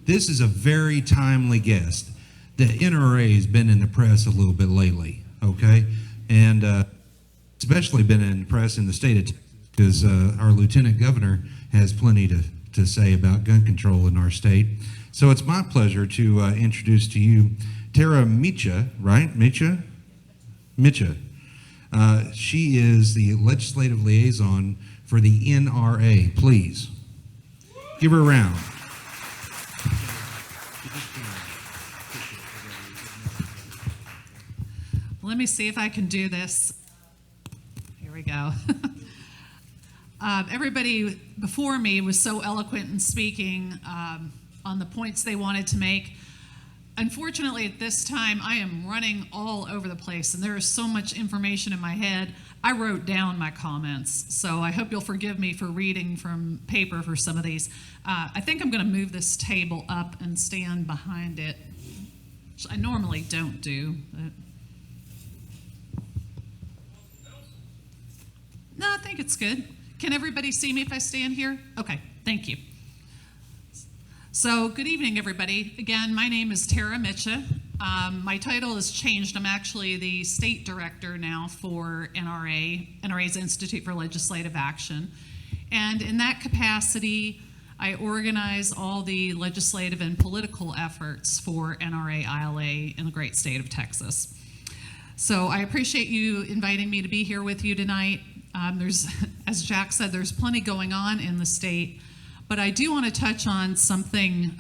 this is a very timely guest. The NRA has been in the press a little bit lately, okay? And especially been in the press in the state of Texas because our lieutenant governor has plenty to say about gun control in our state. So it's my pleasure to introduce to you Tara Mica, right? Mica? She is the legislative liaison for the NRA. Please give her a round. Let me see if I can do this. Here we go. Everybody before me was so eloquent in speaking on the points they wanted to make. Unfortunately, at this time, I am running all over the place, and there is so much information in my head. I wrote down my comments, so I hope you'll forgive me for reading from paper for some of these. I think I'm going to move this table up and stand behind it, which I normally don't do. No, I think it's good. Can everybody see me if I stand here? Okay, thank you. So, good evening, everybody. Again, my name is Tara Mica. My title has changed. I'm actually the state director now for NRA's Institute for Legislative Action. And in that capacity, I organize all the legislative and political efforts for NRA-ILA in the great state of Texas. So I appreciate you inviting me to be here with you tonight. As Jack said, there's plenty going on in the state, but I do want to touch on something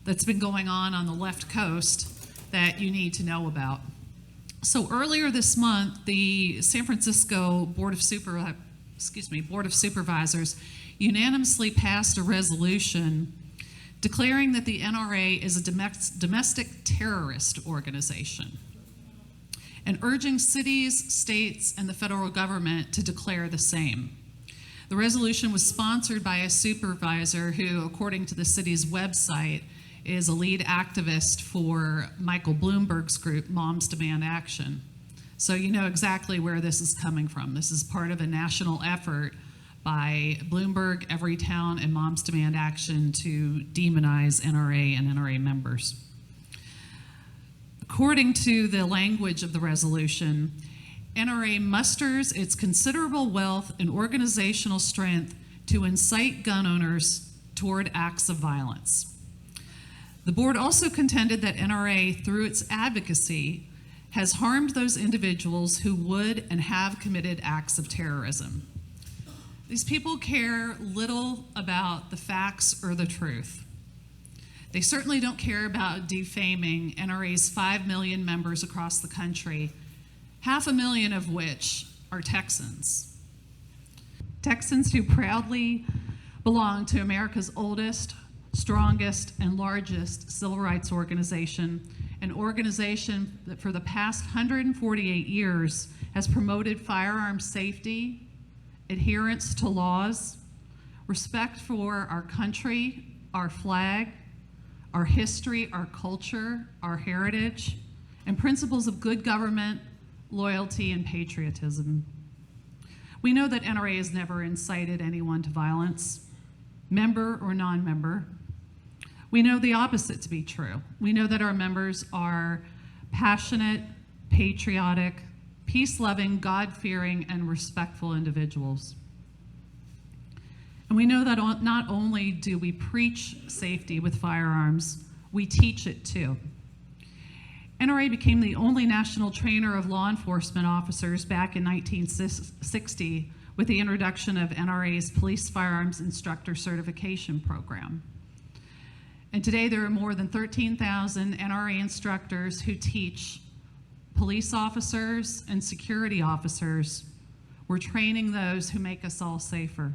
that's been going on the left coast that you need to know about. So earlier this month, the San Francisco Board of Supervisors unanimously passed a resolution declaring that the NRA is a domestic terrorist organization, and urging cities, states, and the federal government to declare the same. The resolution was sponsored by a supervisor who, according to the city's website, is a lead activist for Michael Bloomberg's group, Moms Demand Action. So you know exactly where this is coming from. This is part of a national effort by Bloomberg, Everytown, and Moms Demand Action to demonize NRA and NRA members. According to the language of the resolution, NRA musters its considerable wealth and organizational strength to incite gun owners toward acts of violence. The board also contended that NRA, through its advocacy, has harmed those individuals who would and have committed acts of terrorism. These people care little about the facts or the truth. They certainly don't care about defaming NRA's 5 million members across the country, 500,000 of which are Texans. Texans who proudly belong to America's oldest, strongest, and largest civil rights organization, an organization that for the past 148 years has promoted firearms safety, adherence to laws, respect for our country, our flag, our history, our culture, our heritage, and principles of good government, loyalty, and patriotism. We know that NRA has never incited anyone to violence, member or non-member. We know the opposite to be true. We know that our members are passionate, patriotic, peace-loving, God-fearing, and respectful individuals. And we know that not only do we preach safety with firearms, we teach it too. NRA became the only national trainer of law enforcement officers back in 1960 with the introduction of NRA's Police Firearms Instructor Certification Program. And today there are more than 13,000 NRA instructors who teach police officers and security officers. We're training those who make us all safer.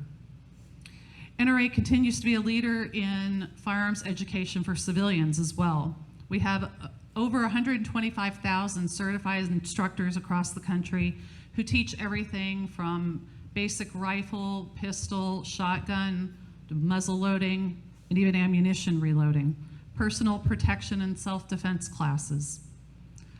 NRA continues to be a leader in firearms education for civilians as well. We have over 125,000 certified instructors across the country who teach everything from basic rifle, pistol, shotgun, to muzzle loading, and even ammunition reloading, personal protection and self-defense classes.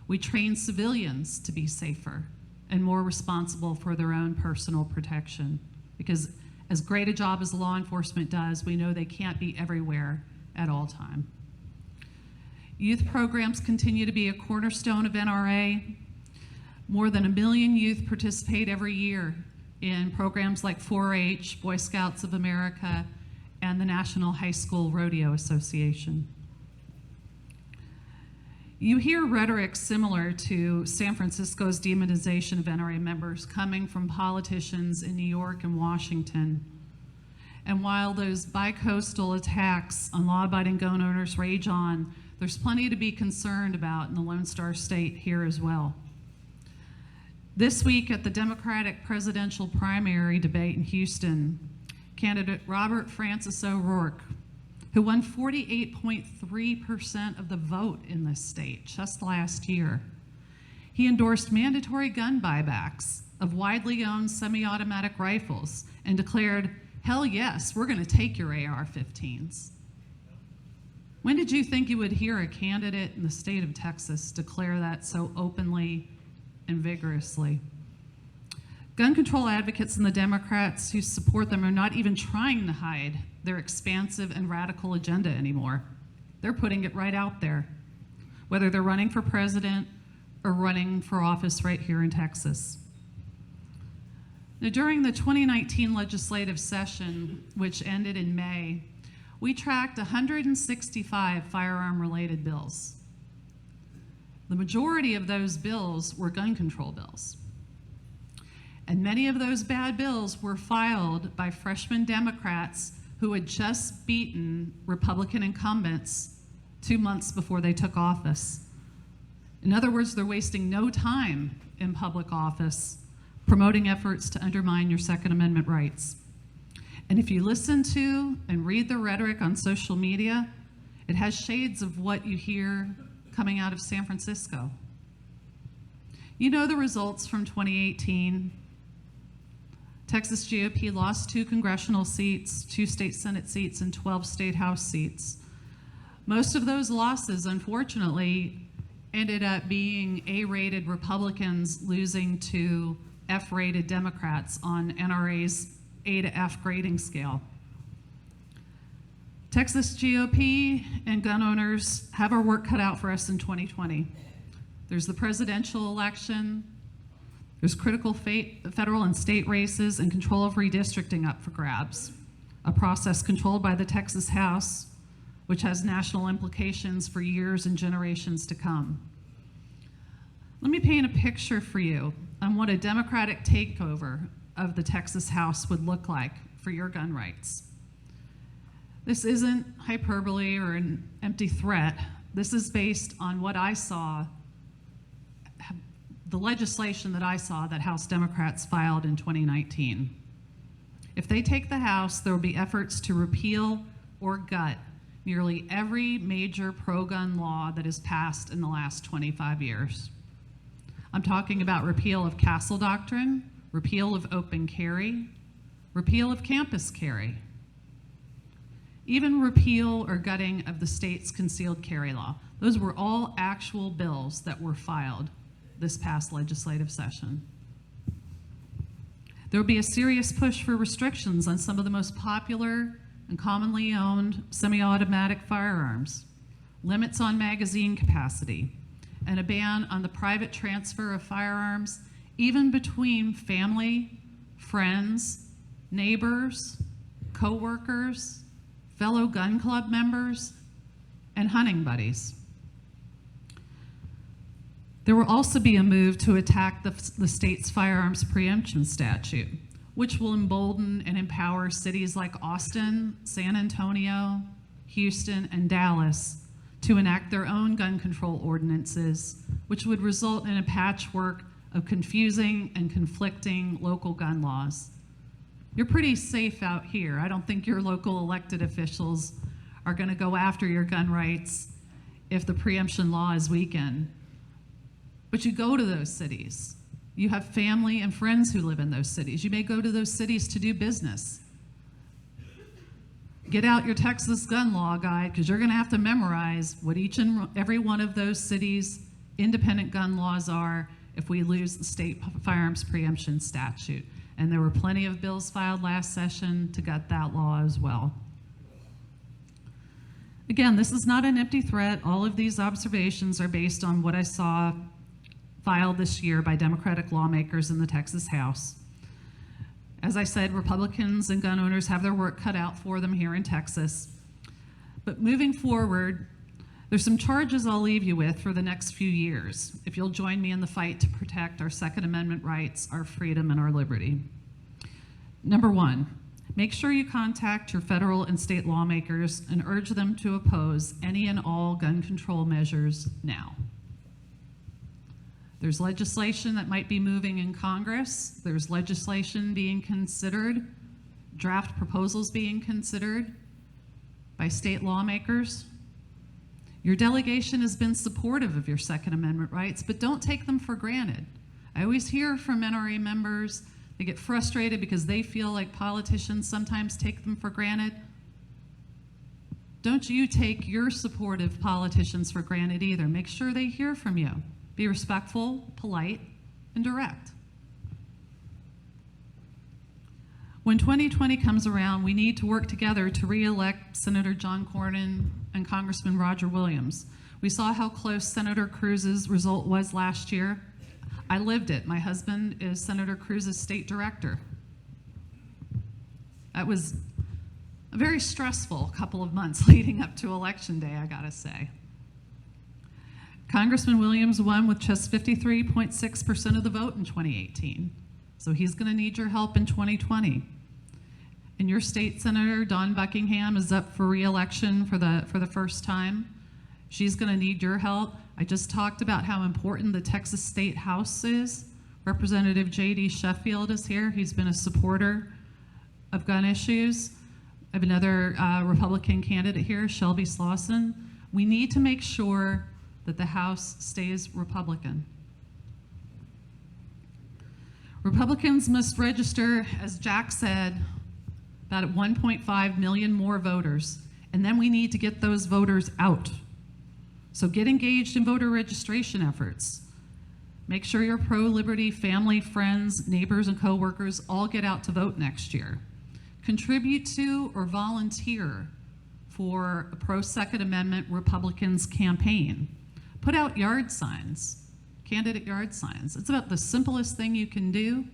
We train civilians to be safer and more responsible for their own personal protection, because as great a job as law enforcement does, we know they can't be everywhere at all times. Youth programs continue to be a cornerstone of NRA. More than 1 million youth participate every year in programs like 4-H, Boy Scouts of America, and the National High School Rodeo Association. You hear rhetoric similar to San Francisco's demonization of NRA members coming from politicians in New York and Washington. And while those bi-coastal attacks on law-abiding gun owners rage on, there's plenty to be concerned about in the Lone Star State here as well. This week at the Democratic presidential primary debate in Houston, candidate Robert Francis O'Rourke, who won 48.3% of the vote in this state just last year, he endorsed mandatory gun buybacks of widely owned semi-automatic rifles and declared, "Hell yes, we're going to take your AR-15s." When did you think you would hear a candidate in the state of Texas declare that so openly and vigorously? Gun control advocates and the Democrats who support them are not even trying to hide their expansive and radical agenda anymore. They're putting it right out there, whether they're running for president or running for office right here in Texas. Now, during the 2019 legislative session, which ended in May, we tracked 165 firearm-related bills. The majority of those bills were gun control bills. And many of those bad bills were filed by freshman Democrats who had just beaten Republican incumbents 2 months before they took office. In other words, they're wasting no time in public office promoting efforts to undermine your Second Amendment rights. And if you listen to and read the rhetoric on social media, it has shades of what you hear coming out of San Francisco. You know the results from 2018. Texas GOP lost 2 congressional seats, 2 state Senate seats, and 12 state House seats. Most of those losses, unfortunately, ended up being A-rated Republicans losing to F-rated Democrats on NRA's A to F grading scale. Texas GOP and gun owners have our work cut out for us in 2020. There's the presidential election, there's critical federal and state races, and control of redistricting up for grabs, a process controlled by the Texas House, which has national implications for years and generations to come. Let me paint a picture for you on what a Democratic takeover of the Texas House would look like for your gun rights. This isn't hyperbole or an empty threat. This is based on what I saw, the legislation that I saw that House Democrats filed in 2019. If they take the House, there will be efforts to repeal or gut nearly every major pro-gun law that has passed in the last 25 years. I'm talking about repeal of Castle Doctrine, repeal of open carry, repeal of campus carry, even repeal or gutting of the state's concealed carry law. Those were all actual bills that were filed this past legislative session. There will be a serious push for restrictions on some of the most popular and commonly owned semi-automatic firearms, limits on magazine capacity, and a ban on the private transfer of firearms even between family, friends, neighbors, co-workers, fellow gun club members, and hunting buddies. There will also be a move to attack the state's firearms preemption statute, which will embolden and empower cities like Austin, San Antonio, Houston, and Dallas to enact their own gun control ordinances, which would result in a patchwork of confusing and conflicting local gun laws. You're pretty safe out here. I don't think your local elected officials are going to go after your gun rights if the preemption law is weakened. But you go to those cities. You have family and friends who live in those cities. You may go to those cities to do business. Get out your Texas gun law guide, because you're going to have to memorize what each and every one of those cities' independent gun laws are if we lose the state firearms preemption statute. And there were plenty of bills filed last session to gut that law as well. Again, this is not an empty threat. All of these observations are based on what I saw filed this year by Democratic lawmakers in the Texas House. As I said, Republicans and gun owners have their work cut out for them here in Texas. But moving forward, there's some charges I'll leave you with for the next few years, if you'll join me in the fight to protect our Second Amendment rights, our freedom, and our liberty. Number one, make sure you contact your federal and state lawmakers and urge them to oppose any and all gun control measures now. There's legislation that might be moving in Congress. There's legislation being considered, draft proposals being considered by state lawmakers. Your delegation has been supportive of your Second Amendment rights, but don't take them for granted. I always hear from NRA members, they get frustrated because they feel like politicians sometimes take them for granted. Don't you take your supportive politicians for granted either. Make sure they hear from you. Be respectful, polite, and direct. When 2020 comes around, we need to work together to re-elect Senator John Cornyn and Congressman Roger Williams. We saw how close Senator Cruz's result was last year. I lived it. My husband is Senator Cruz's state director. That was a very stressful couple of months leading up to Election Day, I gotta say. Congressman Williams won with just 53.6% of the vote in 2018. So he's gonna need your help in 2020. And your state senator, Dawn Buckingham, is up for re-election for the first time. She's gonna need your help. I just talked about how important the Texas State House is. Representative J.D. Sheffield is here. He's been a supporter of gun issues. I have another Republican candidate here, Shelby Slauson. We need to make sure that the House stays Republican. Republicans must register, as Jack said, about 1.5 million more voters, and then we need to get those voters out. So get engaged in voter registration efforts. Make sure your pro-liberty family, friends, neighbors, and coworkers all get out to vote next year. Contribute to or volunteer for a pro-Second Amendment Republicans campaign. Put out yard signs, candidate yard signs. It's about the simplest thing you can do.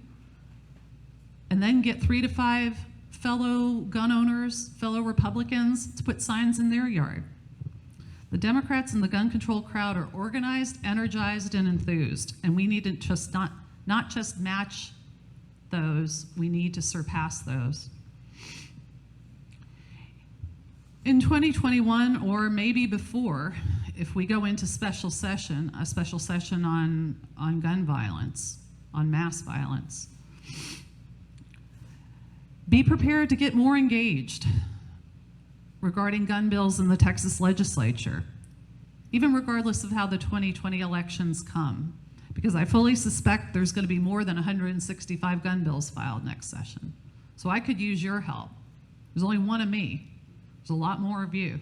And then get 3 to 5 fellow gun owners, fellow Republicans to put signs in their yard. The Democrats and the gun control crowd are organized, energized, and enthused, and we need to just not just match those, we need to surpass those. In 2021, or maybe before, if we go into a special session on gun violence, on mass violence, be prepared to get more engaged regarding gun bills in the Texas legislature, even regardless of how the 2020 elections come, because I fully suspect there's going to be more than 165 gun bills filed next session. So I could use your help. There's only one of me. There's a lot more of you.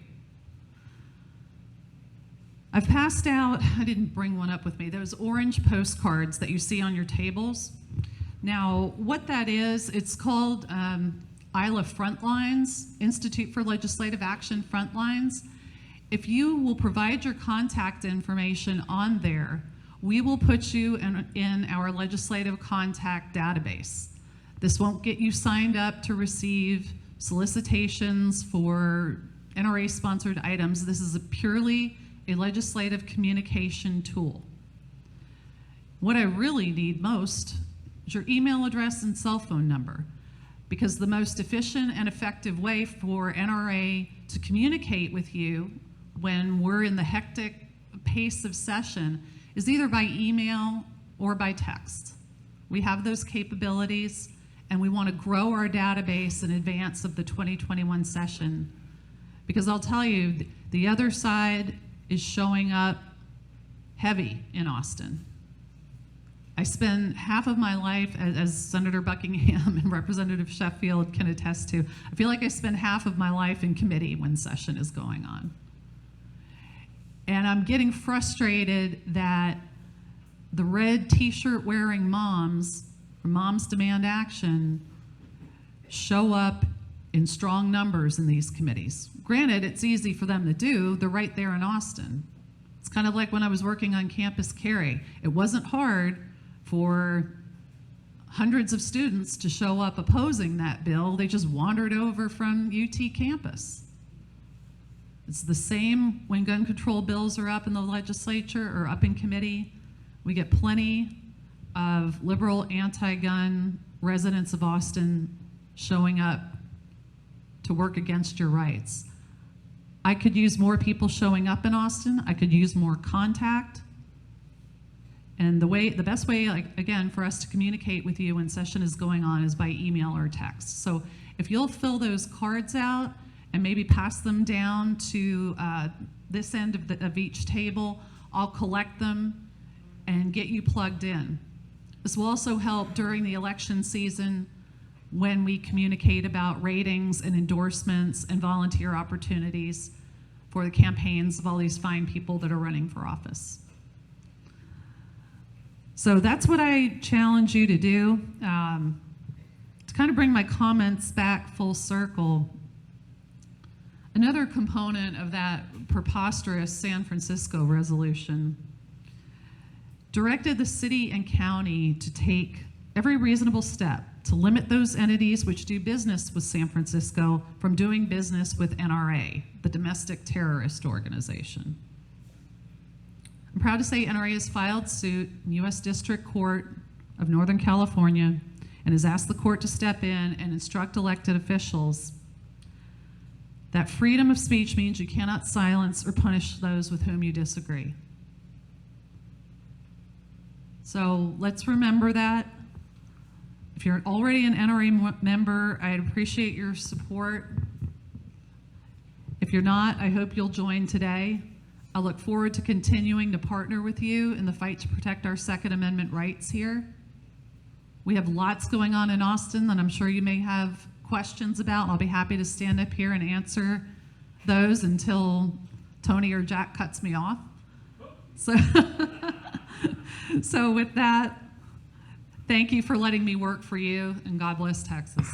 I've passed out, I didn't bring one up with me, those orange postcards that you see on your tables. Now, what that is, it's called ILA Frontlines, Institute for Legislative Action Frontlines. If you will provide your contact information on there, we will put you in our legislative contact database. This won't get you signed up to receive solicitations for NRA-sponsored items. This is purely a legislative communication tool. What I really need most is your email address and cell phone number, because the most efficient and effective way for NRA to communicate with you when we're in the hectic pace of session is either by email or by text. We have those capabilities, and we want to grow our database in advance of the 2021 session, because I'll tell you, the other side is showing up heavy in Austin. I spend half of my life, as Senator Buckingham and Representative Sheffield can attest to, I feel like I spend half of my life in committee when session is going on. And I'm getting frustrated that the red t-shirt wearing moms, from Moms Demand Action, show up in strong numbers in these committees. Granted, it's easy for them to do. They're right there in Austin. It's kind of like when I was working on Campus Carry. It wasn't hard for hundreds of students to show up opposing that bill. They just wandered over from UT campus. It's the same when gun control bills are up in the legislature or up in committee. We get plenty of liberal anti-gun residents of Austin showing up to work against your rights. I could use more people showing up in Austin. I could use more contact. And the best way, again, for us to communicate with you when session is going on is by email or text. So if you'll fill those cards out and maybe pass them down to this end of each table, I'll collect them and get you plugged in. This will also help during the election season when we communicate about ratings and endorsements and volunteer opportunities for the campaigns of all these fine people that are running for office. So that's what I challenge you to do. To kind of bring my comments back full circle, another component of that preposterous San Francisco resolution directed the city and county to take every reasonable step to limit those entities which do business with San Francisco from doing business with NRA, the domestic terrorist organization. I'm proud to say NRA has filed suit in U.S. District Court of Northern California and has asked the court to step in and instruct elected officials that freedom of speech means you cannot silence or punish those with whom you disagree. So let's remember that. If you're already an NRA member, I'd appreciate your support. If you're not, I hope you'll join today. I look forward to continuing to partner with you in the fight to protect our Second Amendment rights here. We have lots going on in Austin that I'm sure you may have questions about. I'll be happy to stand up here and answer those until Tony or Jack cuts me off. So with that, thank you for letting me work for you, and God bless Texas.